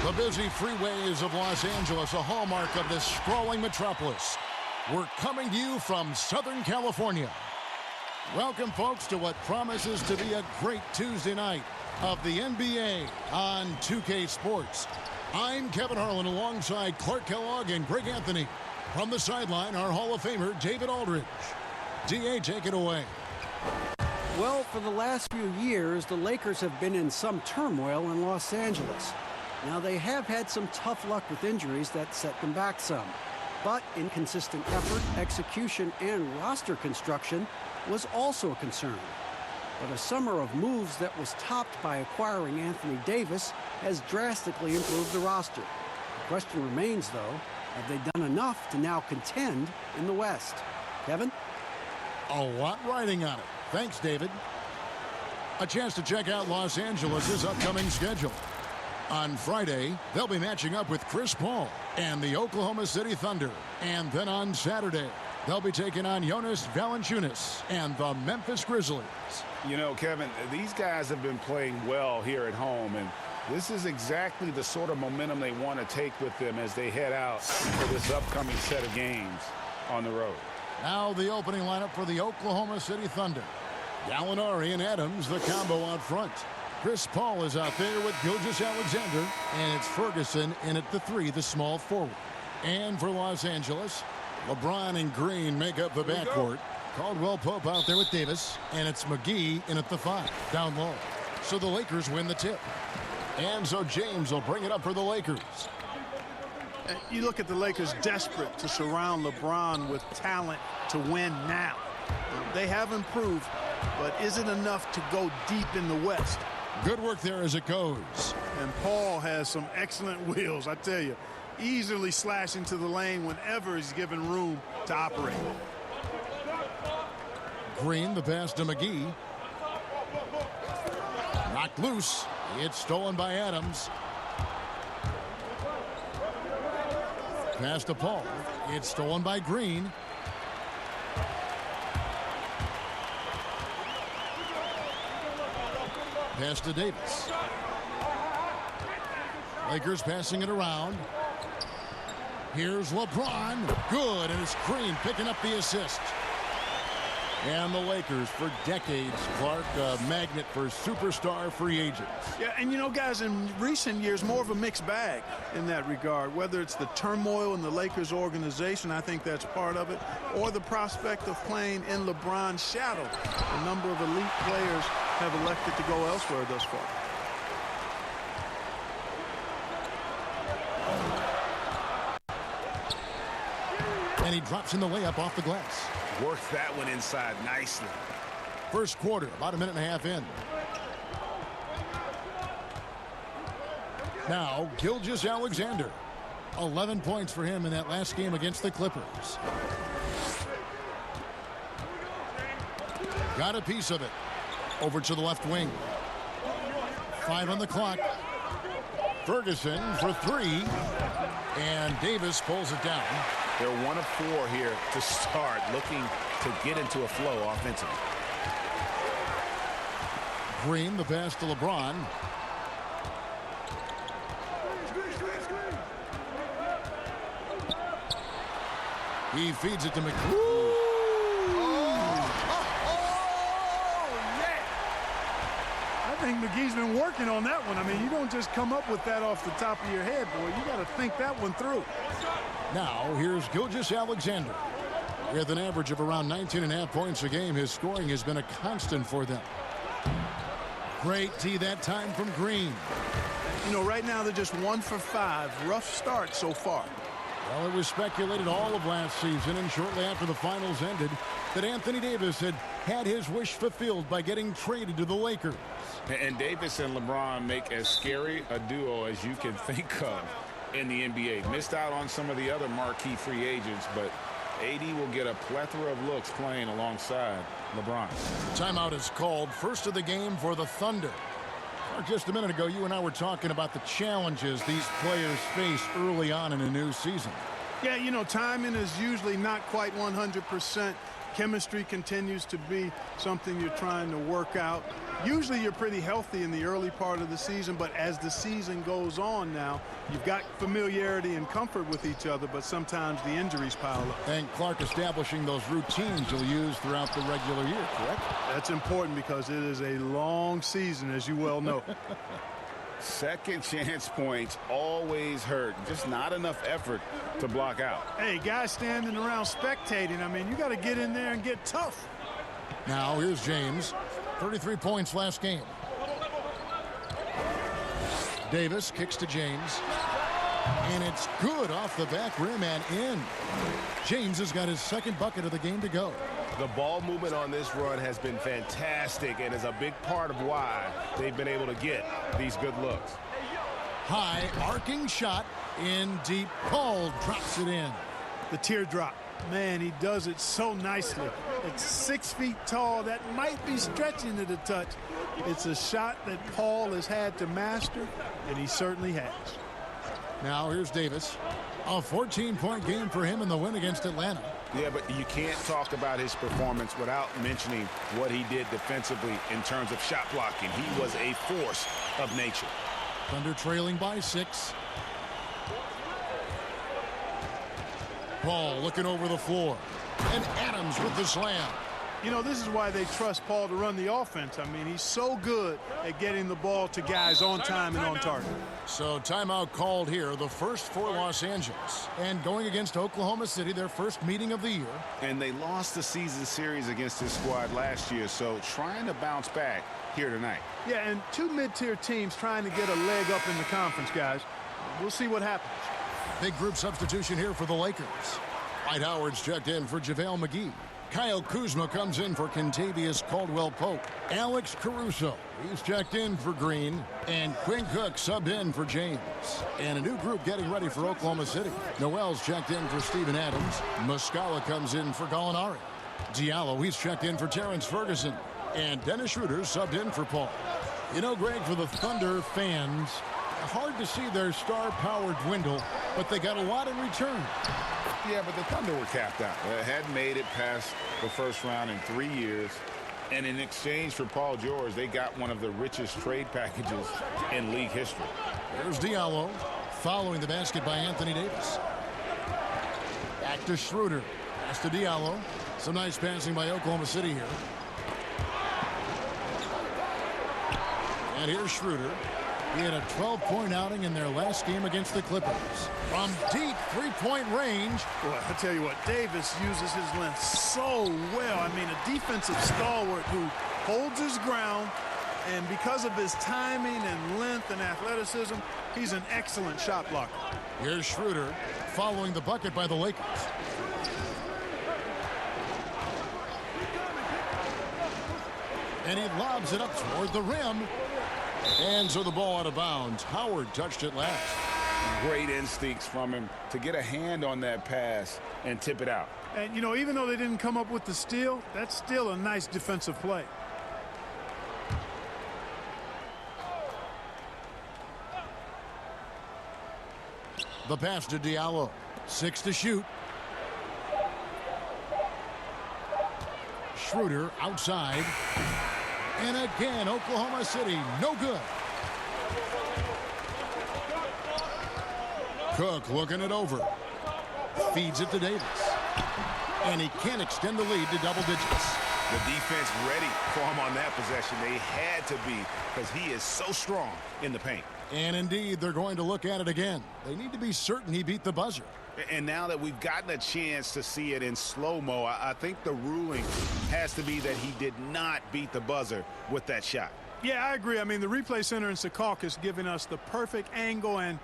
The busy freeways of Los Angeles, a hallmark of this sprawling metropolis. We're coming to you from Southern California. Welcome, folks, to what promises to be a great Tuesday night of the NBA on 2K Sports. I'm Kevin Harlan alongside Clark Kellogg and Greg Anthony. From the sideline, our Hall of Famer, David Aldridge. DA, take it away. Well, for the last few years, the Lakers have been in some turmoil in Los Angeles. Now, they have had some tough luck with injuries that set them back some. But inconsistent effort, execution, and roster construction was also a concern. But a summer of moves that was topped by acquiring Anthony Davis has drastically improved the roster. The question remains, though, have they done enough to now contend in the West? Kevin? A lot riding on it. Thanks, David. A chance to check out Los Angeles' upcoming schedule. On Friday, they'll be matching up with Chris Paul and the Oklahoma City Thunder. And then on Saturday, they'll be taking on Jonas Valanciunas and the Memphis Grizzlies. You know, Kevin, these guys have been playing well here at home, and this is exactly the sort of momentum they want to take with them as they head out for this upcoming set of games on the road. Now the opening lineup for the Oklahoma City Thunder. Gallinari and Adams, the combo out front. Chris Paul is out there with Gilgeous-Alexander, and it's Ferguson in at the 3, the small forward. And for Los Angeles, LeBron and Green make up the backcourt. Caldwell-Pope out there with Davis, and it's McGee in at the 5, down low. So the Lakers win the tip. And so James will bring it up for the Lakers. You look at the Lakers desperate to surround LeBron with talent to win now. They have improved, but is it enough to go deep in the West? Good work there as it goes. And Paul has some excellent wheels, I tell you. Easily slashing to the lane whenever he's given room to operate. Green, the pass to McGee. Knocked loose. It's stolen by Adams. Pass to Paul. It's stolen by Green. Pass to Davis. Lakers passing it around. Here's LeBron. Good, and it's Green picking up the assist. And the Lakers, for decades, Clark, a magnet for superstar free agents. Yeah, and you know, guys, in recent years, more of a mixed bag in that regard. Whether it's the turmoil in the Lakers organization, I think that's part of it, or the prospect of playing in LeBron's shadow. A number of elite players have elected to go elsewhere thus far. And he drops in the layup off the glass. Worked that one inside nicely. First quarter, about a minute and a half in. Now, Gilgeous-Alexander. 11 points for him in that last game against the Clippers. Got a piece of it. Over to the left wing. 5 on the clock. Ferguson for 3. And Davis pulls it down. They're 1 of 4 here to start, looking to get into a flow offensively. Green, the pass to LeBron. He feeds it to McGee. I think McGee's been working on that one. I mean, you don't just come up with that off the top of your head, boy. You got to think that one through. Now, here's Gilgeous-Alexander. With an average of around 19.5 points a game, his scoring has been a constant for them. Great tee that time from Green. You know, right now they're just 1 for 5. Rough start so far. Well, it was speculated all of last season and shortly after the finals ended that Anthony Davis had his wish fulfilled by getting traded to the Lakers. And Davis and LeBron make as scary a duo as you can think of in the NBA. Missed out on some of the other marquee free agents, but AD will get a plethora of looks playing alongside LeBron. Timeout is called. First of the game for the Thunder. Just a minute ago, you and I were talking about the challenges these players face early on in a new season. Yeah, you know, timing is usually not quite 100%. Chemistry continues to be something you're trying to work out. Usually you're pretty healthy in the early part of the season, but as the season goes on now, you've got familiarity and comfort with each other, but sometimes the injuries pile up. And Clark establishing those routines you'll use throughout the regular year, correct? That's important because it is a long season, as you well know. Second chance points always hurt. Just not enough effort to block out. Hey, guys standing around spectating, I mean, you got to get in there and get tough. Now here's James. 33 points last game. Davis kicks to James. And it's good off the back rim and in. James has got his second bucket of the game to go. The ball movement on this run has been fantastic and is a big part of why they've been able to get these good looks. High arcing shot in deep. Paul drops it in. The teardrop. Man, he does it so nicely. It's 6 feet tall. That might be stretching it a touch. It's a shot that Paul has had to master, and he certainly has. Now here's Davis. A 14-point game for him in the win against Atlanta. Yeah, but you can't talk about his performance without mentioning what he did defensively in terms of shot blocking. He was a force of nature. Thunder trailing by 6. Paul looking over the floor. And Adams with the slam. You know, this is why they trust Paul to run the offense. I mean, he's so good at getting the ball to guys on time and on target. So timeout called here, the first for Los Angeles. And going against Oklahoma City, their first meeting of the year. And they lost the season series against this squad last year, so trying to bounce back here tonight. Yeah, and two mid-tier teams trying to get a leg up in the conference, guys. We'll see what happens. Big group substitution here for the Lakers. Dwight Howard's checked in for JaVale McGee. Kyle Kuzma comes in for Kentavious Caldwell-Pope. Alex Caruso, he's checked in for Green. And Quinn Cook subbed in for James. And a new group getting ready for Oklahoma City. Noel's checked in for Steven Adams. Muscala comes in for Gallinari. Diallo, he's checked in for Terrence Ferguson. And Dennis Schroeder subbed in for Paul. You know, Greg, for the Thunder fans, hard to see their star power dwindle, but they got a lot in return. Yeah, but the Thunder were capped out. They hadn't made it past the first round in 3 years. And in exchange for Paul George, they got one of the richest trade packages in league history. There's Diallo following the basket by Anthony Davis. Back to Schroeder. Pass to Diallo. Some nice passing by Oklahoma City here. And here's Schroeder. He had a 12-point outing in their last game against the Clippers. From deep three-point range. Boy, I tell you what, Davis uses his length so well. I mean, a defensive stalwart who holds his ground, and because of his timing and length and athleticism, he's an excellent shot blocker. Here's Schroeder following the bucket by the Lakers. And he lobs it up toward the rim. And so the ball out of bounds. Howard touched it last. Great instincts from him to get a hand on that pass and tip it out. And, you know, even though they didn't come up with the steal, that's still a nice defensive play. The pass to Diallo. 6 to shoot. Schroeder outside. And again, Oklahoma City, no good. Cook looking it over. Feeds it to Davis. And he can't extend the lead to double digits. The defense ready for him on that possession. They had to be, because he is so strong in the paint. And indeed, they're going to look at it again. They need to be certain he beat the buzzer. And now that we've gotten a chance to see it in slow-mo, I think the ruling has to be that he did not beat the buzzer with that shot. Yeah, I agree. I mean, the replay center in Secaucus giving us the perfect angle, and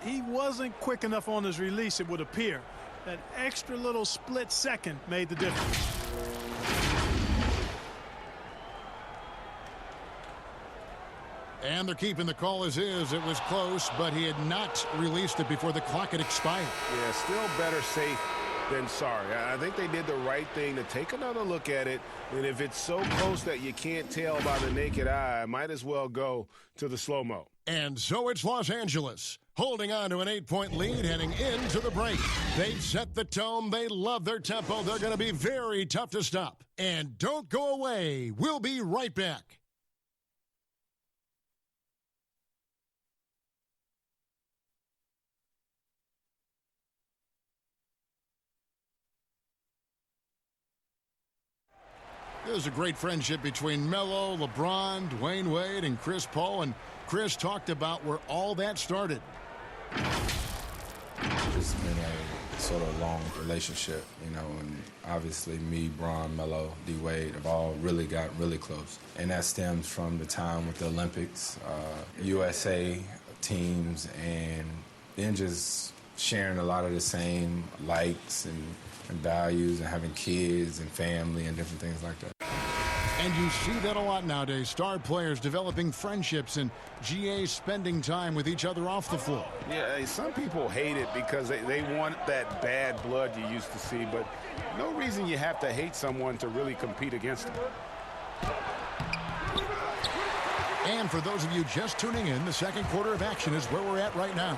he wasn't quick enough on his release, it would appear. That extra little split second made the difference. And they're keeping the call as is. It was close, but he had not released it before the clock had expired. Yeah, still better safe than sorry. I think they did the right thing to take another look at it. And if it's so close that you can't tell by the naked eye, might as well go to the slow-mo. And so it's Los Angeles, holding on to an 8-point lead heading into the break. They've set the tone. They love their tempo. They're going to be very tough to stop. And don't go away. We'll be right back. There's a great friendship between Melo, LeBron, Dwayne Wade, and Chris Paul. And Chris talked about where all that started. It's been a sort of long relationship, you know, and obviously me, Bron, Melo, D. Wade have all really got really close. And that stems from the time with the Olympics, USA teams, and then just sharing a lot of the same likes and values and having kids and family and different things like that. And you see that a lot nowadays. Star players developing friendships and GAs spending time with each other off the floor. Yeah, some people hate it because they want that bad blood you used to see, but no reason you have to hate someone to really compete against them. And for those of you just tuning in, the second quarter of action is where we're at right now.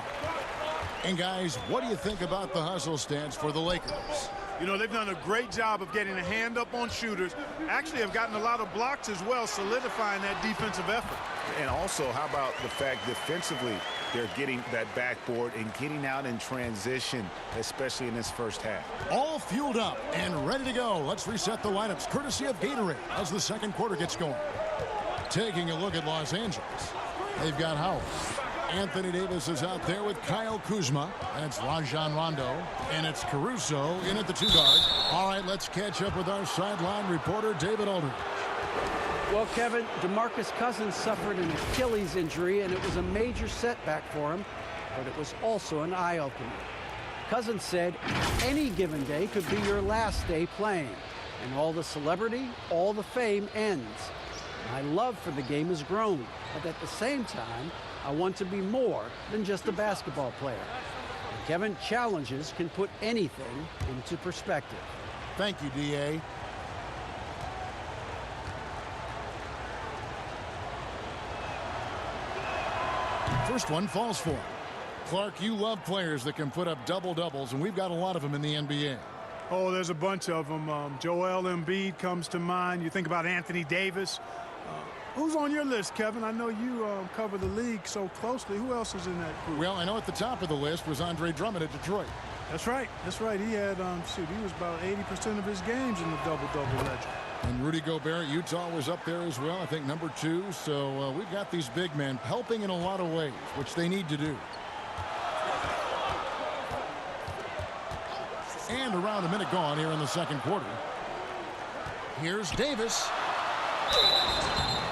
And guys, what do you think about the hustle stance for the Lakers? You know, they've done a great job of getting a hand up on shooters. Actually have gotten a lot of blocks as well, solidifying that defensive effort. And also, how about the fact defensively they're getting that backboard and getting out in transition, especially in this first half. All fueled up and ready to go. Let's reset the lineups courtesy of Gatorade as the second quarter gets going. Taking a look at Los Angeles. They've got Howard. Anthony Davis is out there with Kyle Kuzma. That's Rajon Rondo. And it's Caruso in at the 2 guard. All right, let's catch up with our sideline reporter, David Aldridge. Well, Kevin, DeMarcus Cousins suffered an Achilles injury, and it was a major setback for him, but it was also an eye-opener. Cousins said any given day could be your last day playing, and all the celebrity, all the fame ends. My love for the game has grown, but at the same time, I want to be more than just a basketball player. And Kevin, challenges can put anything into perspective. Thank you, D.A. First one falls for him. Clark, you love players that can put up double-doubles, and we've got a lot of them in the NBA. Oh, there's a bunch of them. Joel Embiid comes to mind. You think about Anthony Davis. Who's on your list, Kevin? I know you cover the league so closely. Who else is in that group? Well, I know at the top of the list was Andre Drummond at Detroit. That's right. That's right. He had, he was about 80% of his games in the double-double ledger. And Rudy Gobert, Utah, was up there as well, I think number 2. So we've got these big men helping in a lot of ways, which they need to do. And around a minute gone here in the second quarter. Here's Davis.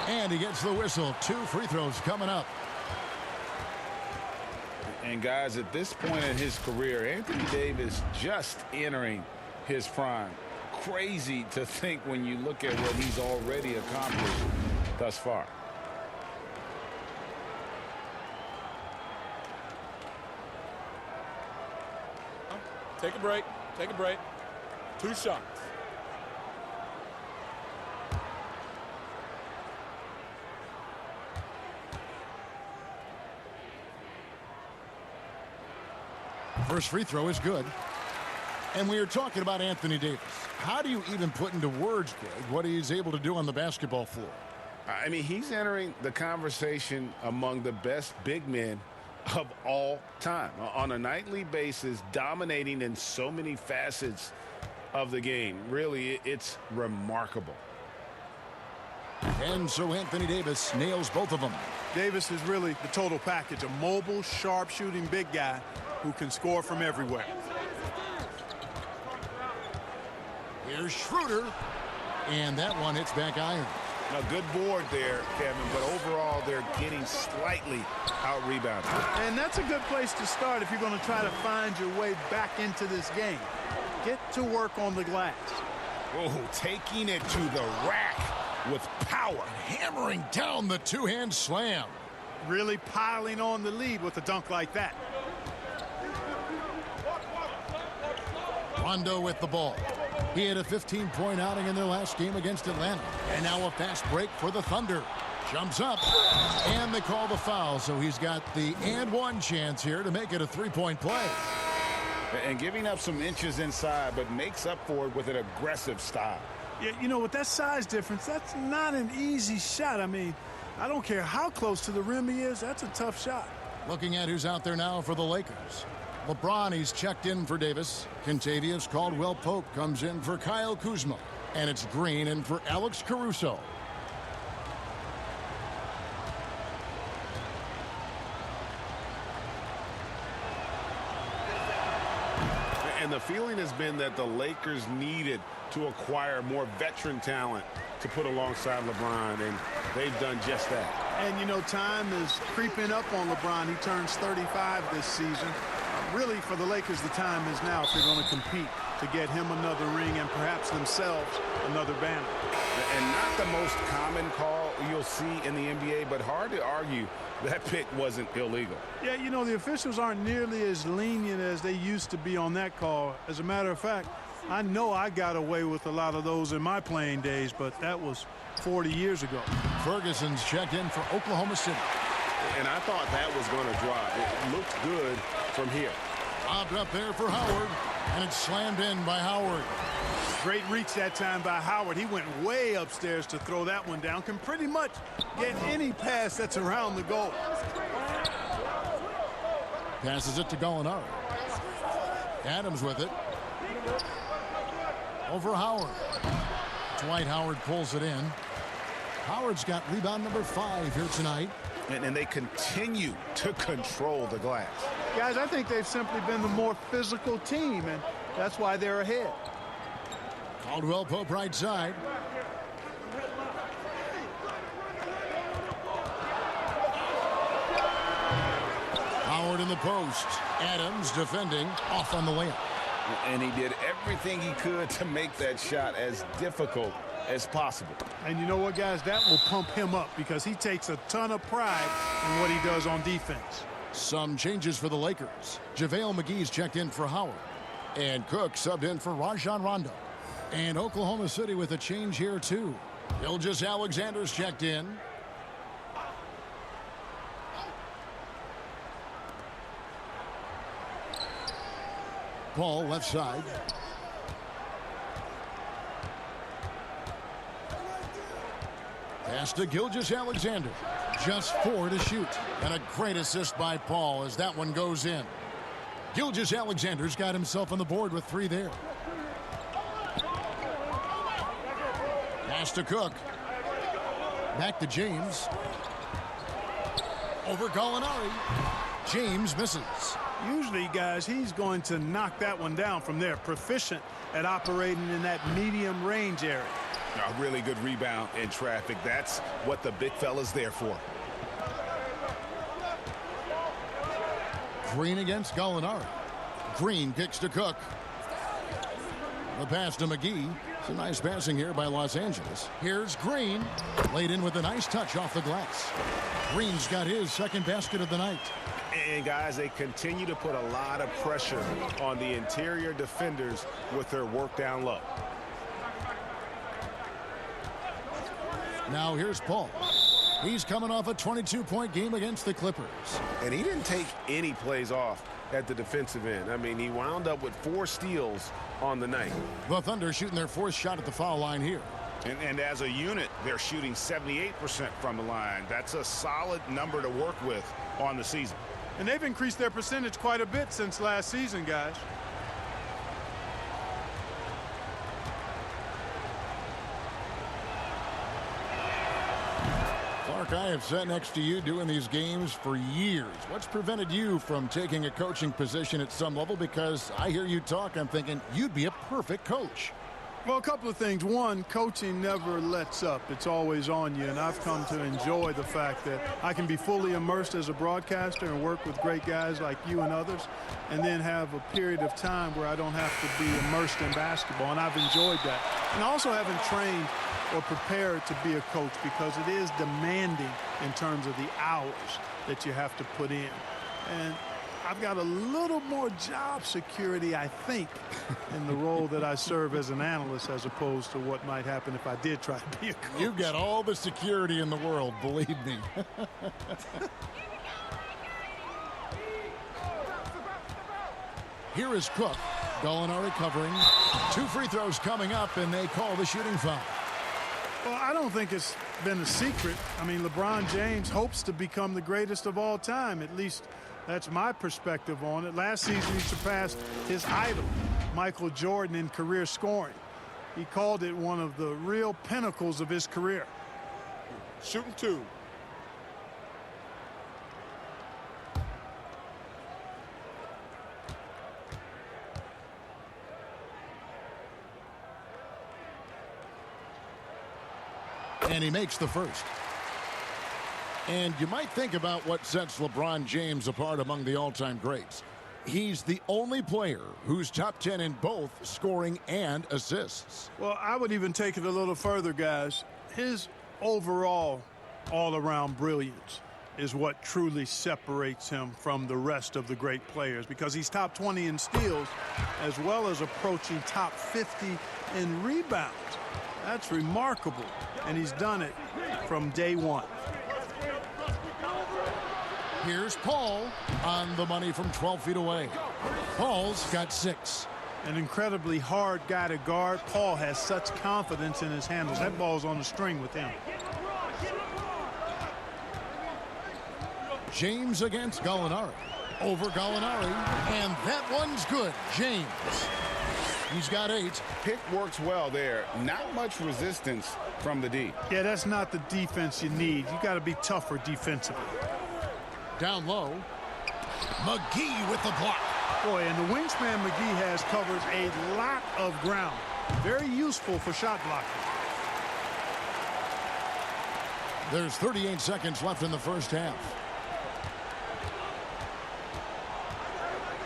And he gets the whistle. 2 free throws coming up. And guys, at this point in his career, Anthony Davis just entering his prime. Crazy to think when you look at what he's already accomplished thus far. Take a break. Take a break. 2 shots. First free throw is good. And we are talking about Anthony Davis. How do you even put into words, Greg, what he's able to do on the basketball floor? I mean, he's entering the conversation among the best big men of all time. On a nightly basis, dominating in so many facets of the game. Really, it's remarkable. And so Anthony Davis nails both of them. Davis is really the total package. A mobile, sharp-shooting big guy who can score from everywhere. Here's Schroeder. And that one hits back iron. A good board there, Kevin, but overall they're getting slightly out-rebounded. And that's a good place to start if you're going to try to find your way back into this game. Get to work on the glass. Oh, taking it to the rack with power. Hammering down the 2-hand slam. Really piling on the lead with a dunk like that. Rondo with the ball. He had a 15-point outing in their last game against Atlanta. And now a fast break for the Thunder. Jumps up, and they call the foul. So he's got the and one chance here to make it a 3-point play. And giving up some inches inside, but makes up for it with an aggressive style. Yeah, you know, with that size difference, that's not an easy shot. I mean, I don't care how close to the rim he is. That's a tough shot. Looking at who's out there now for the Lakers. LeBron, he's checked in for Davis. Kentavious Caldwell-Pope comes in for Kyle Kuzma. And it's Green in for Alex Caruso. And the feeling has been that the Lakers needed to acquire more veteran talent to put alongside LeBron, and they've done just that. And, you know, time is creeping up on LeBron. He turns 35 this season. Really, for the Lakers, the time is now if they're going to compete to get him another ring and perhaps themselves another banner. And not the most common call you'll see in the NBA, but hard to argue that pick wasn't illegal. Yeah, you know, the officials aren't nearly as lenient as they used to be on that call. As a matter of fact, I know I got away with a lot of those in my playing days, but that was 40 years ago. Ferguson's checked in for Oklahoma City. And I thought that was going to drop. It looked good from here. Lobbed up there for Howard, and it's slammed in by Howard. Great reach that time by Howard. He went way upstairs to throw that one down. Can pretty much get any pass that's around the goal. Passes it to Gallinari. Adams with it. Over Howard. Dwight Howard pulls it in. Howard's got rebound number 5 here tonight. And they continue to control the glass. Guys, I think they've simply been the more physical team, and that's why they're ahead. Caldwell Pope right side. Howard in the post. Adams defending, off on the layup. And he did everything he could to make that shot as difficult as possible. And you know what, guys? That will pump him up because he takes a ton of pride in what he does on defense. Some changes for the Lakers. JaVale McGee's checked in for Howard. And Cook subbed in for Rajon Rondo. And Oklahoma City with a change here, too. Gilgeous Alexander's checked in. Paul left side. Pass to Gilgeous Alexander. Just 4 to shoot. And a great assist by Paul as that one goes in. Gilgeous Alexander's got himself on the board with 3 there. Pass to Cook. Back to James. Over Gallinari. James misses. Usually, guys, he's going to knock that one down from there. Proficient at operating in that medium range area. A really good rebound in traffic. That's what the big fella's there for. Green against Gallinari. Green kicks to Cook. The pass to McGee. Some nice passing here by Los Angeles. Here's Green. Laid in with a nice touch off the glass. Green's got his second basket of the night. And, guys, they continue to put a lot of pressure on the interior defenders with their work down low. Now here's Paul. He's coming off a 22-point game against the Clippers. And he didn't take any plays off at the defensive end. I mean, he wound up with 4 steals on the night. The Thunder shooting their 4th shot at the foul line here. And as a unit, they're shooting 78% from the line. That's a solid number to work with on the season. And they've increased their percentage quite a bit since last season, guys. Clark, I have sat next to you doing these games for years. What's prevented you from taking a coaching position at some level? Because I hear you talk, I'm thinking you'd be a perfect coach. Well, a couple of things. One, coaching never lets up. It's always on you, and I've come to enjoy the fact that I can be fully immersed as a broadcaster and work with great guys like you and others, and then have a period of time where I don't have to be immersed in basketball, and I've enjoyed that. And I also haven't trained or prepared to be a coach because it is demanding in terms of the hours that you have to put in. And I've got a little more job security, I think, in the role that I serve as an analyst as opposed to what might happen if I did try to be a coach. You've got all the security in the world, believe me. Here is Cook. Gallinari covering. 2 free throws coming up, and they call the shooting foul. Well, I don't think it's been a secret. I mean, LeBron James hopes to become the greatest of all time. At least that's my perspective on it. Last season, he surpassed his idol, Michael Jordan, in career scoring. He called it one of the real pinnacles of his career. Shooting 2. And he makes the first. And you might think about what sets LeBron James apart among the all-time greats. He's the only player who's top 10 in both scoring and assists. Well, I would even take it a little further, guys. His overall all-around brilliance is what truly separates him from the rest of the great players, because he's top 20 in steals as well as approaching top 50 in rebounds. That's remarkable, and he's done it from day one. Here's Paul on the money from 12 feet away. Paul's got 6. An incredibly hard guy to guard. Paul has such confidence in his handles. That ball's on the string with him. James against Gallinari. Over Gallinari, and that one's good. James. He's got 8. Pick works well there. Not much resistance from the D. Yeah, that's not the defense you need. You got to be tougher defensively. Down low. McGee with the block. Boy, and the wingspan McGee has covers a lot of ground. Very useful for shot blocking. There's 38 seconds left in the first half.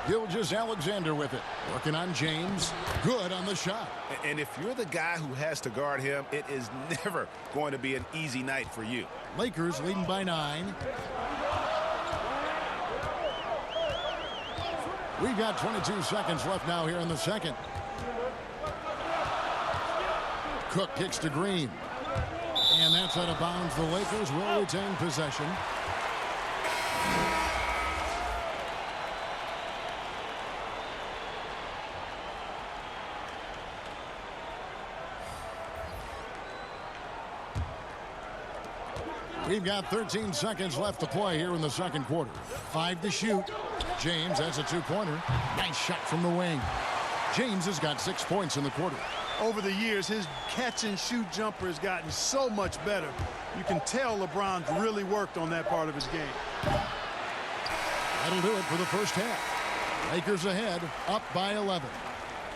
Gilgeous-Alexander with it. Working on James. Good on the shot. And if you're the guy who has to guard him, it is never going to be an easy night for you. Lakers leading by 9. We've got 22 seconds left now here in the second. Cook kicks to Green. And that's out of bounds. The Lakers will retain possession. We've got 13 seconds left to play here in the second quarter. 5 to shoot. James has a 2-pointer. Nice shot from the wing. James has got 6 points in the quarter. Over the years, his catch-and-shoot jumper has gotten so much better. You can tell LeBron's really worked on that part of his game. That'll do it for the first half. Lakers ahead, up by 11.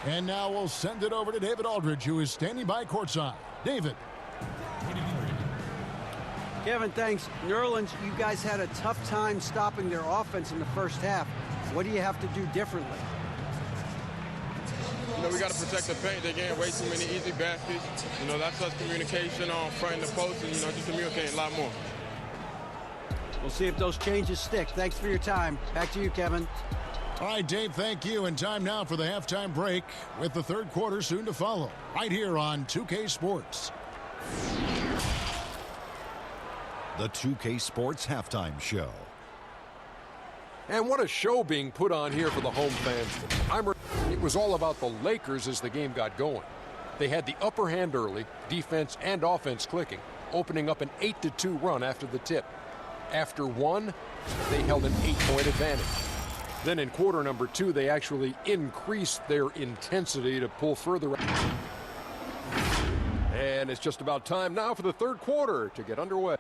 And now we'll send it over to David Aldridge, who is standing by courtside. David. Kevin, thanks. New Orleans, you guys had a tough time stopping their offense in the first half. What do you have to do differently? You know, we got to protect the paint. They getting way too many easy baskets. You know, that's us communication on front and the post, and, you know, just communicating a lot more. We'll see if those changes stick. Thanks for your time. Back to you, Kevin. All right, Dave, thank you. And time now for the halftime break with the third quarter soon to follow. Right here on 2K Sports. The 2K Sports Halftime Show. And what a show being put on here for the home fans. It was all about the Lakers as the game got going. They had the upper hand early, defense and offense clicking, opening up an 8-2 run after the tip. After one, they held an 8-point advantage. Then in quarter number 2, they actually increased their intensity to pull further. And it's just about time now for the third quarter to get underway.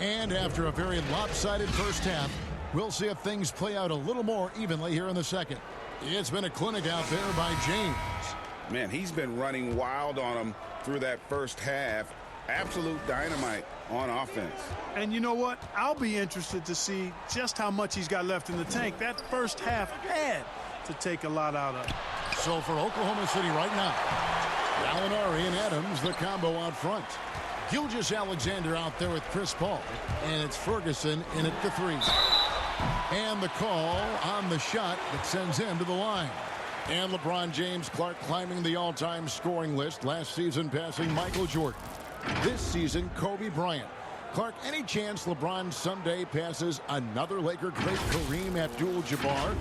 And after a very lopsided first half, we'll see if things play out a little more evenly here in the second. It's been a clinic out there by James. Man, he's been running wild on him through that first half. Absolute dynamite on offense. And you know what? I'll be interested to see just how much he's got left in the tank. That first half had to take a lot out of it. So for Oklahoma City right now, Gallinari and Adams, the combo out front. Gilgeous-Alexander out there with Chris Paul. And it's Ferguson in at the 3. And the call on the shot that sends him to the line. And LeBron James Clark climbing the all-time scoring list. Last season passing Michael Jordan. This season, Kobe Bryant. Clark, any chance LeBron someday passes another Laker great, Kareem Abdul-Jabbar,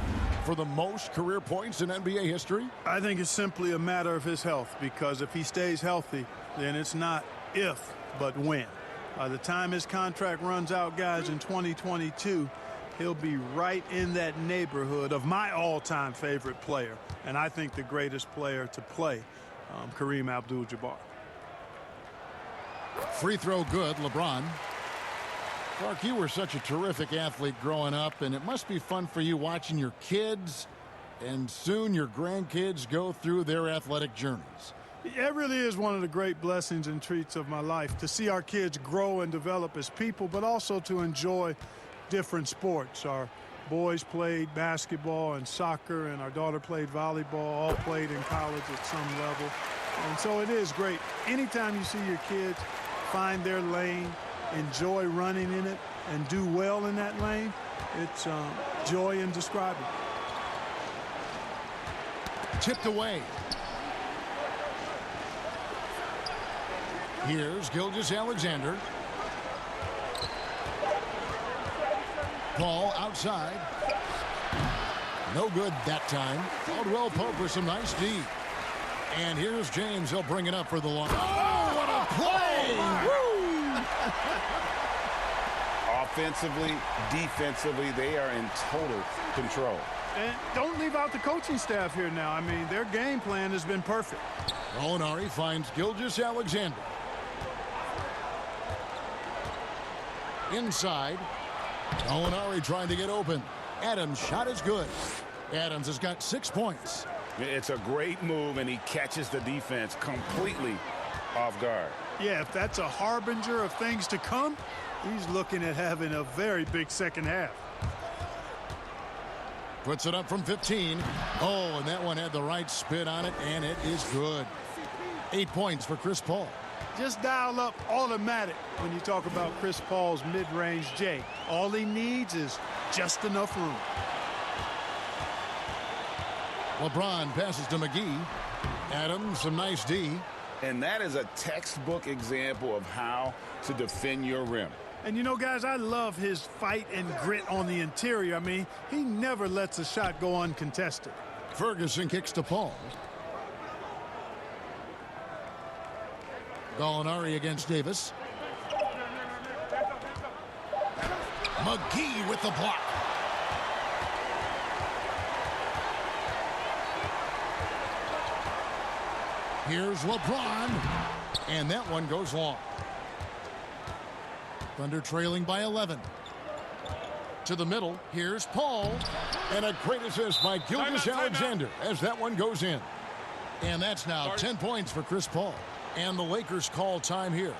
for the most career points in NBA history? I think it's simply a matter of his health, because if he stays healthy, then it's not if, but when. By the time his contract runs out, guys, in 2022, he'll be right in that neighborhood of my all-time favorite player, and I think the greatest player to play, Kareem Abdul-Jabbar. Free throw good, LeBron. Clark, you were such a terrific athlete growing up, and it must be fun for you watching your kids and soon your grandkids go through their athletic journeys. It really is one of the great blessings and treats of my life to see our kids grow and develop as people, but also to enjoy different sports. Our boys played basketball and soccer, and our daughter played volleyball, all played in college at some level. And so it is great. Anytime you see your kids find their lane, enjoy running in it, and do well in that lane, it's joy indescribable. Tipped away. Here's Gilgeous-Alexander. Ball outside. No good that time. Caldwell Pope with some nice D. And here's James. He'll bring it up for the long. Oh, what a play! Offensively, defensively, they are in total control. And don't leave out the coaching staff here now. I mean, their game plan has been perfect. Gallinari finds Gilgeous-Alexander. Inside. Gallinari trying to get open. Adams' shot is good. Adams has got 6 points. It's a great move, and he catches the defense completely off guard. Yeah, if that's a harbinger of things to come, he's looking at having a very big second half. Puts it up from 15. Oh, and that one had the right spin on it, and it is good. 8 points for Chris Paul. Just dial up automatic when you talk about Chris Paul's mid-range J. All he needs is just enough room. LeBron passes to McGee. Adams, some nice D. And that is a textbook example of how to defend your rim. And you know, guys, I love his fight and grit on the interior. I mean, he never lets a shot go uncontested. Ferguson kicks to Paul. Gallinari against Davis. McGee with the block. Here's LeBron. And that one goes long. Thunder trailing by 11. To the middle. Here's Paul. And a great assist by Gilgeous-Alexander as that one goes in. And that's now 10 points for Chris Paul. And the Lakers call time here.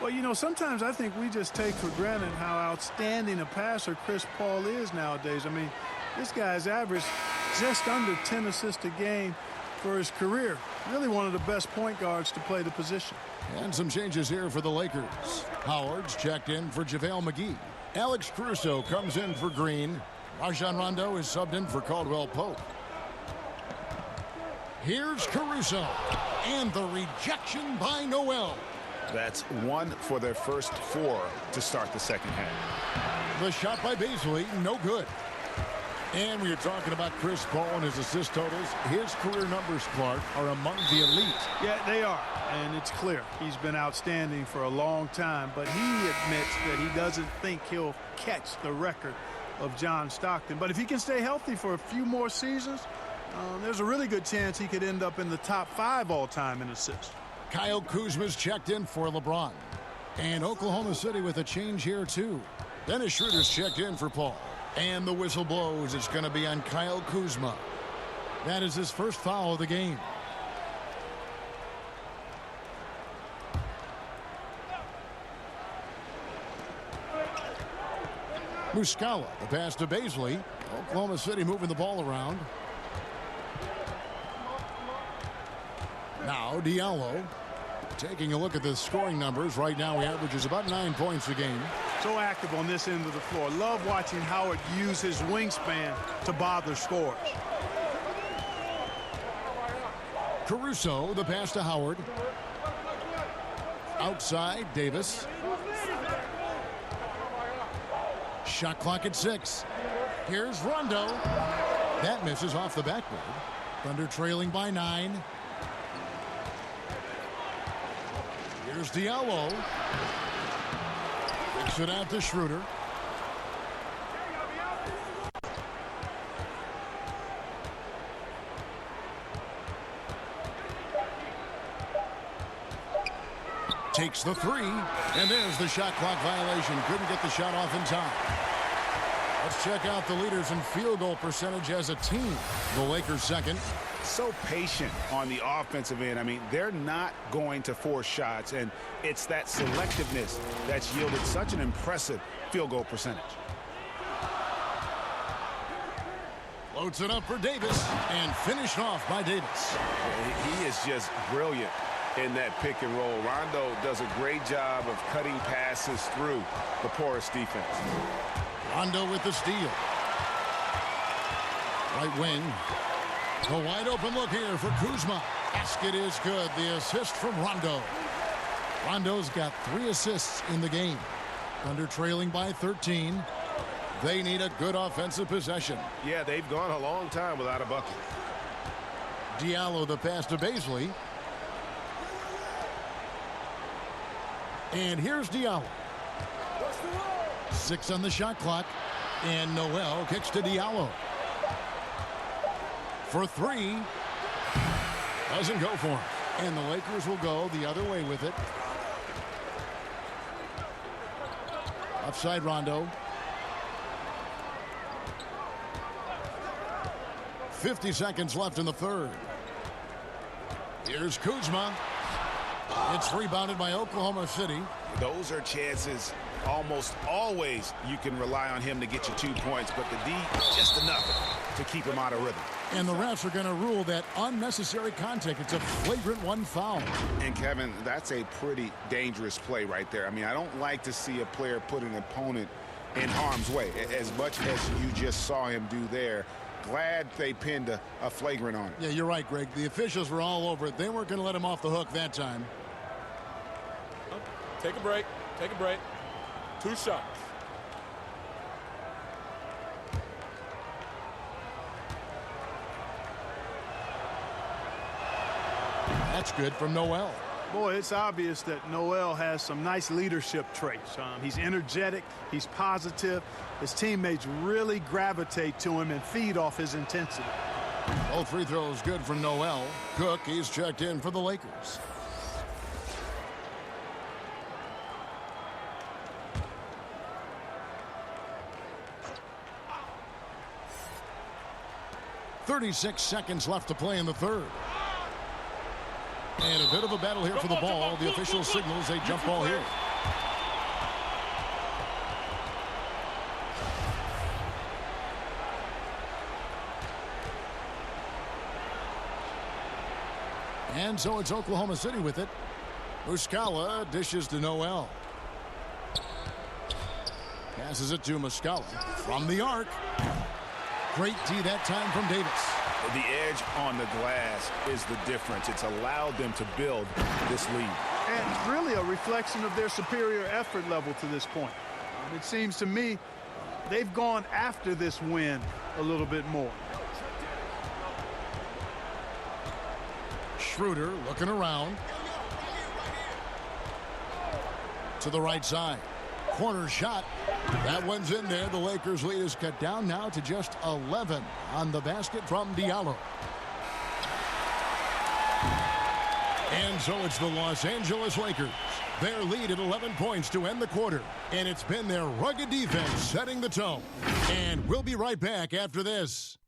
Well, you know, sometimes I think we just take for granted how outstanding a passer Chris Paul is nowadays. I mean, this guy's averaged just under 10 assists a game for his career. Really one of the best point guards to play the position. And some changes here for the Lakers. Howard's checked in for JaVale McGee. Alex Caruso comes in for Green. Rajon Rondo is subbed in for Caldwell Pope. Here's Caruso. And the rejection by Noel. That's one for their first 4 to start the second half. The shot by Beasley, no good. And we are talking about Chris Paul and his assist totals. His career numbers, Clark, are among the elite. Yeah, they are. And it's clear he's been outstanding for a long time. But he admits that he doesn't think he'll catch the record of John Stockton. But if he can stay healthy for a few more seasons, there's a really good chance he could end up in the top 5 all-time in assists. Kyle Kuzma's checked in for LeBron. And Oklahoma City with a change here, too. Dennis Schroeder's checked in for Paul. And the whistle blows. It's going to be on Kyle Kuzma. That is his first foul of the game. Muscala, the pass to Beasley. Oklahoma City moving the ball around. Now Diallo. Taking a look at the scoring numbers. Right now he averages about 9 points a game. So active on this end of the floor. Love watching Howard use his wingspan to bother scorers. Caruso, the pass to Howard. Outside, Davis. Shot clock at 6. Here's Rondo. That misses off the backboard. Thunder trailing by 9. Here's Diallo. Kicks it out to Schroeder. Takes the three, and there's the shot clock violation. Couldn't get the shot off in time. Let's check out the leaders in field goal percentage as a team. The Lakers second. So patient on the offensive end. I mean, they're not going to force shots, and it's that selectiveness that's yielded such an impressive field goal percentage. Loads it up for Davis, and finished off by Davis. He is just brilliant in that pick and roll. Rondo does a great job of cutting passes through the porous defense. Rondo with the steal. Right wing. A wide open look here for Kuzma. Basket is good. The assist from Rondo. Rondo's got 3 assists in the game. Thunder trailing by 13. They need a good offensive possession. Yeah, they've gone a long time without a bucket. Diallo the pass to Baisley. And here's Diallo. 6 on the shot clock. And Noel kicks to Diallo. For 3. Doesn't go for him. And the Lakers will go the other way with it. Offside Rondo. 50 seconds left in the third. Here's Kuzma. It's rebounded by Oklahoma City. Those are chances almost always you can rely on him to get you 2 points, but the D, just enough to keep him out of rhythm. And the refs are going to rule that unnecessary contact. It's a flagrant 1 foul. And, Kevin, that's a pretty dangerous play right there. I mean, I don't like to see a player put an opponent in harm's way, as much as you just saw him do there. Glad they pinned a flagrant on him. Yeah, you're right, Greg. The officials were all over it. They weren't going to let him off the hook that time. Take a break. Take a break. 2 shots. That's good from Noel. Boy, it's obvious that Noel has some nice leadership traits. He's energetic. He's positive. His teammates really gravitate to him and feed off his intensity. All free throws good from Noel. Cook, he's checked in for the Lakers. .36 seconds left to play in the third. And a bit of a battle here for the ball. The official signals a jump ball here. And so it's Oklahoma City with it. Muscala dishes to Noel. Passes it to Muscala from the arc. Great D that time from Davis. The edge on the glass is the difference. It's allowed them to build this lead. And it's really a reflection of their superior effort level to this point. It seems to me they've gone after this win a little bit more. Schroeder looking around. To the right side. Corner shot. That one's in there. The Lakers lead is cut down now to just 11 on the basket from Diallo. And so it's the Los Angeles Lakers. Their lead at 11 points to end the quarter. And it's been their rugged defense setting the tone. And we'll be right back after this.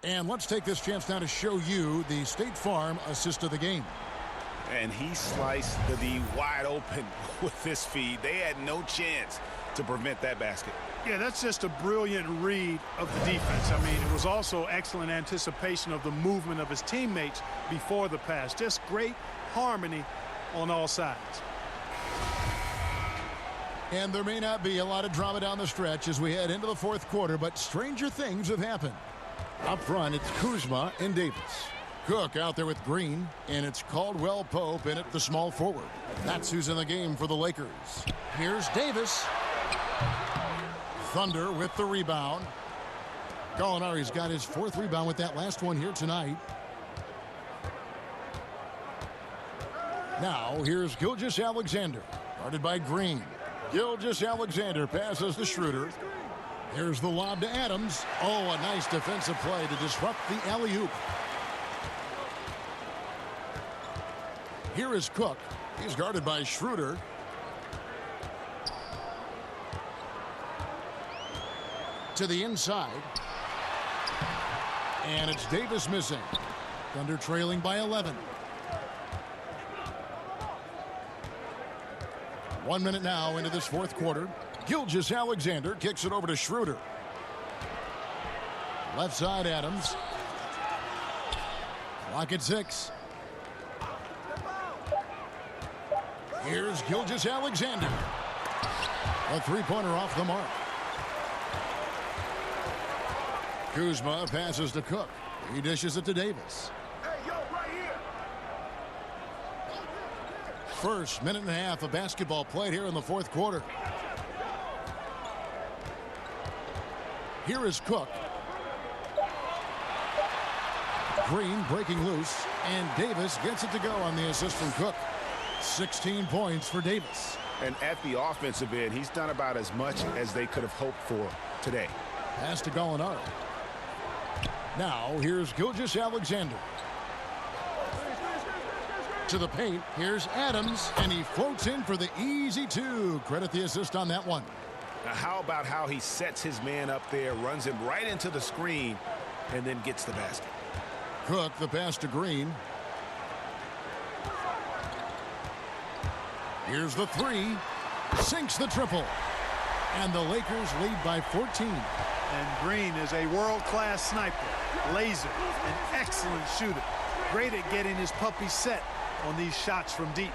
And let's take this chance now to show you the State Farm assist of the game. And he sliced the D wide open with this feed. They had no chance to prevent that basket. Yeah, that's just a brilliant read of the defense. I mean, it was also excellent anticipation of the movement of his teammates before the pass. Just great harmony on all sides. And there may not be a lot of drama down the stretch as we head into the fourth quarter, but stranger things have happened. Up front, it's Kuzma and Davis. Cook out there with Green, and it's Caldwell Pope in at the small forward. That's who's in the game for the Lakers. Here's Davis. Thunder with the rebound. Gallinari's got his 4th rebound with that last one here tonight. Now, here's Gilgeous-Alexander, guarded by Green. Gilgeous-Alexander passes to Schroeder. Here's the lob to Adams. Oh, a nice defensive play to disrupt the alley-oop. Here is Cook. He's guarded by Schroeder. To the inside. And it's Davis missing. Thunder trailing by 11. 1 minute now into this fourth quarter. Gilgeous-Alexander kicks it over to Schroeder. Left side, Adams. Clock at 6. Here's Gilgeous-Alexander. A three-pointer off the mark. Kuzma passes to Cook. He dishes it to Davis. First minute and a half of basketball played here in the fourth quarter. Here is Cook. Green breaking loose, and Davis gets it to go on the assist from Cook. 16 points for Davis. And at the offensive end, he's done about as much as they could have hoped for today. Pass to Gallinari. Now, here's Gilgeous-Alexander. To the paint, here's Adams, and he floats in for the easy 2. Credit the assist on that one. Now, how about how he sets his man up there, runs him right into the screen, and then gets the basket. Cook, the pass to Green. Here's the 3. Sinks the triple. And the Lakers lead by 14. And Green is a world-class sniper, laser, an excellent shooter. Great at getting his puppy set on these shots from deep.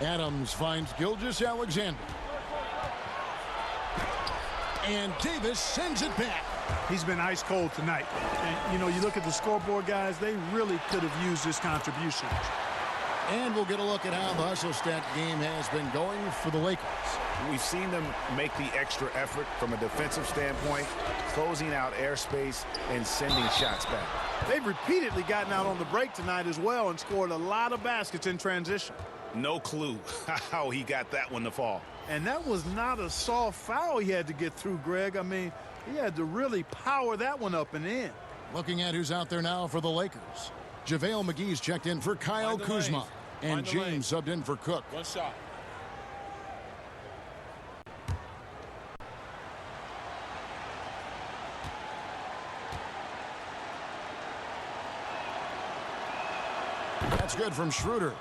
Adams finds Gilgeous-Alexander. And Davis sends it back. He's been ice cold tonight. And, you know, you look at the scoreboard, guys, they really could have used his contributions. And we'll get a look at how the hustle stat game has been going for the Lakers. We've seen them make the extra effort from a defensive standpoint, closing out airspace and sending shots back. They've repeatedly gotten out on the break tonight as well and scored a lot of baskets in transition. No clue how he got that one to fall. And that was not a soft foul he had to get through, Greg. I mean, he had to really power that one up and in. Looking at who's out there now for the Lakers. JaVale McGee's checked in for Kyle Kuzma. And James subbed in for Cook. One shot. That's good from Schroeder.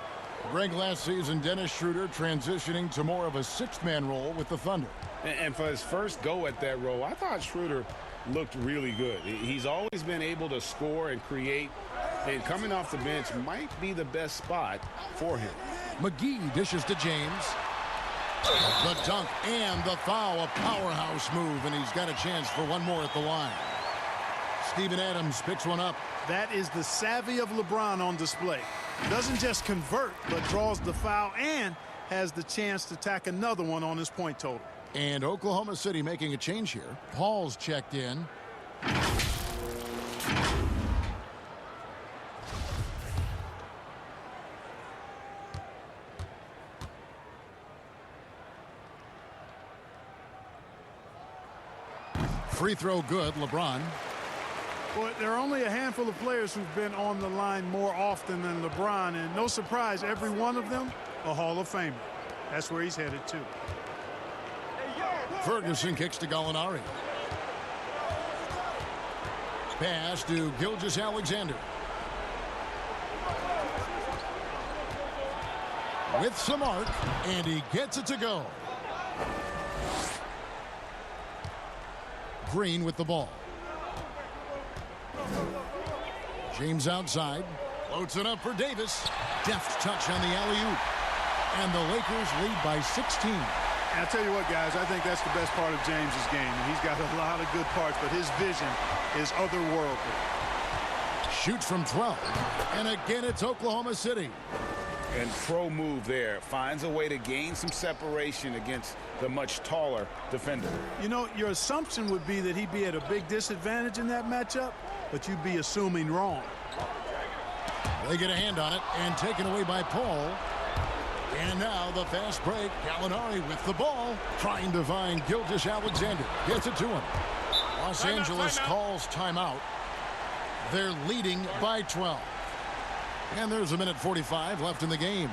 Greg, last season, Dennis Schroeder transitioning to more of a 6-man role with the Thunder. And for his first go at that role, I thought Schroeder looked really good. He's always been able to score and create, and coming off the bench might be the best spot for him. McGee dishes to James. The dunk and the foul, a powerhouse move, and he's got a chance for one more at the line. Steven Adams picks one up. That is the savvy of LeBron on display. Doesn't just convert, but draws the foul and has the chance to tack another one on his point total. And Oklahoma City making a change here. Paul's checked in. Free throw good, LeBron. Well, there are only a handful of players who've been on the line more often than LeBron, and no surprise, every one of them a Hall of Famer. That's where he's headed to. Ferguson kicks to Gallinari. Pass to Gilgeous-Alexander. With some arc, and he gets it to go. Green with the ball. James outside. Floats it up for Davis. Deft touch on the alley-oop. And the Lakers lead by 16. And I tell you what, guys, I think that's the best part of James's game. And he's got a lot of good parts, but his vision is otherworldly. Shoots from 12. And again, it's Oklahoma City. And pro move there. Finds a way to gain some separation against the much taller defender. You know, your assumption would be that he'd be at a big disadvantage in that matchup, but you'd be assuming wrong. They get a hand on it and taken away by Paul. And now the fast break. Gallinari with the ball, trying to find Gilgeous-Alexander. Gets it to him. Los Angeles calls timeout. They're leading by 12. And there's 1:45 left in the game.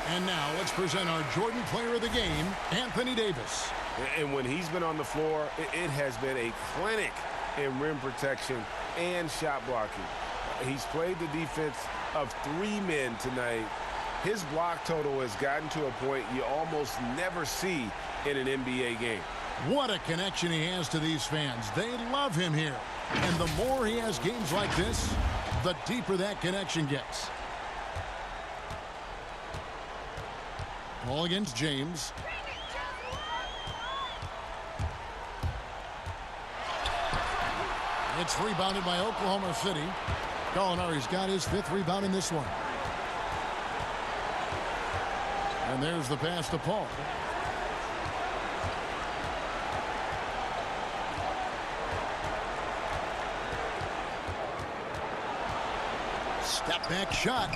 And now let's present our Jordan Player of the Game, Anthony Davis. And when he's been on the floor, it has been a clinic in rim protection and shot blocking. He's played the defense of 3 men tonight. His block total has gotten to a point you almost never see in an NBA game. What a connection he has to these fans. They love him here. And the more he has games like this, the deeper that connection gets. Ball against James. It's rebounded by Oklahoma City. Gallinari's got his 5th rebound in this one. And there's the pass to Paul. Step back shot.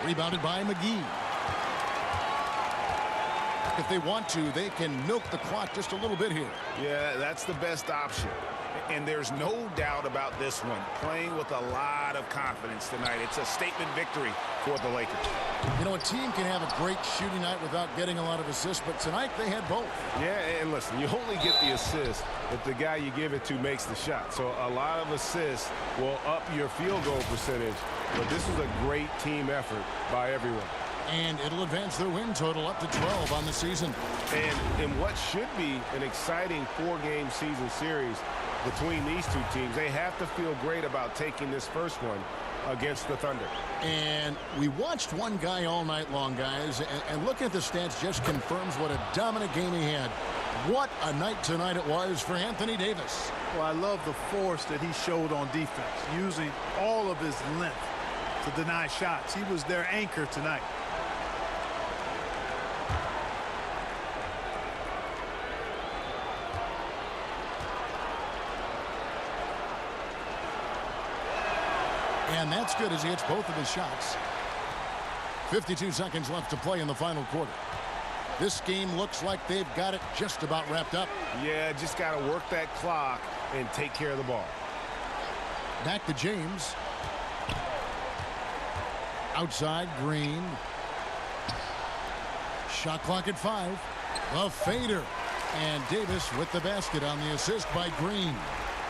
Rebounded by McGee. If they want to, they can milk the clock just a little bit here. Yeah, that's the best option. And there's no doubt about this one. Playing with a lot of confidence tonight. It's a statement victory for the Lakers. You know, a team can have a great shooting night without getting a lot of assists, but tonight they had both. Yeah, and listen, you only get the assist if the guy you give it to makes the shot. So a lot of assists will up your field goal percentage, but this was a great team effort by everyone. And it'll advance their win total up to 12 on the season. And in what should be an exciting 4-game season series between these two teams, they have to feel great about taking this first one against the Thunder. And we watched one guy all night long, guys, and looking at the stats just confirms what a dominant game he had. What a night tonight it was for Anthony Davis. Well, I love the force that he showed on defense, using all of his length to deny shots. He was their anchor tonight. And that's good as he hits both of his shots. 52 seconds left to play in the final quarter. This game looks like they've got it just about wrapped up. Yeah, just got to work that clock and take care of the ball. Back to James. Outside, Green. Shot clock at 5. A fader. And Davis with the basket on the assist by Green.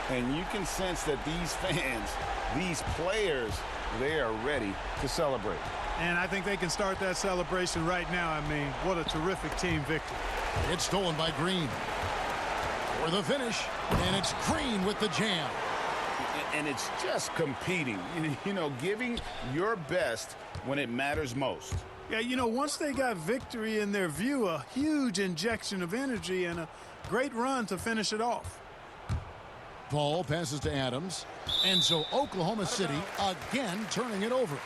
And you can sense that these fans, these players, they are ready to celebrate. And I think they can start that celebration right now. I mean, what a terrific team victory. It's stolen by Green. For the finish, and it's Green with the jam. And it's just competing, you know, giving your best when it matters most. Yeah, you know, once they got victory in their view, a huge injection of energy and a great run to finish it off. Paul passes to Adams. And so Oklahoma City again turning it over.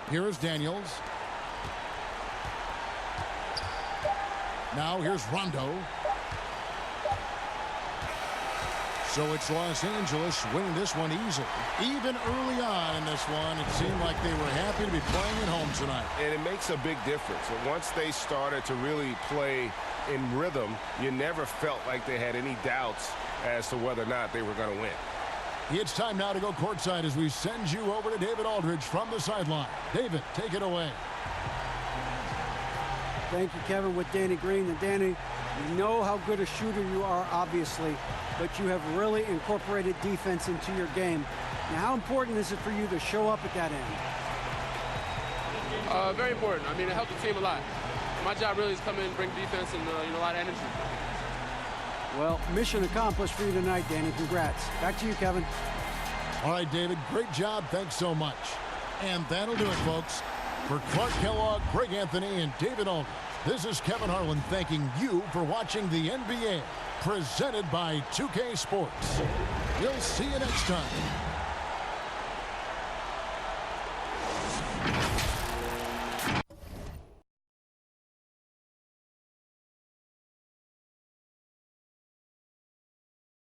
Here is Daniels. Now here's Rondo. So it's Los Angeles winning this one easily. Even early on in this one, it seemed like they were happy to be playing at home tonight. And it makes a big difference. Once they started to really play in rhythm, you never felt like they had any doubts as to whether or not they were going to win. It's time now to go courtside as we send you over to David Aldridge from the sideline. David, take it away. Thank you, Kevin, with Danny Green. And Danny, we know how good a shooter you are, obviously, but you have really incorporated defense into your game. Now, how important is it for you to show up at that end? Very important. I mean, it helps the team a lot. My job really is come in, bring defense, and a lot of energy. Well, mission accomplished for you tonight, Danny. Congrats. Back to you, Kevin. All right, David, great job. Thanks so much. And that'll do it, folks. For Clark Kellogg, Greg Anthony, and David Aldridge, this is Kevin Harlan thanking you for watching the NBA, presented by 2K Sports. We'll see you next time.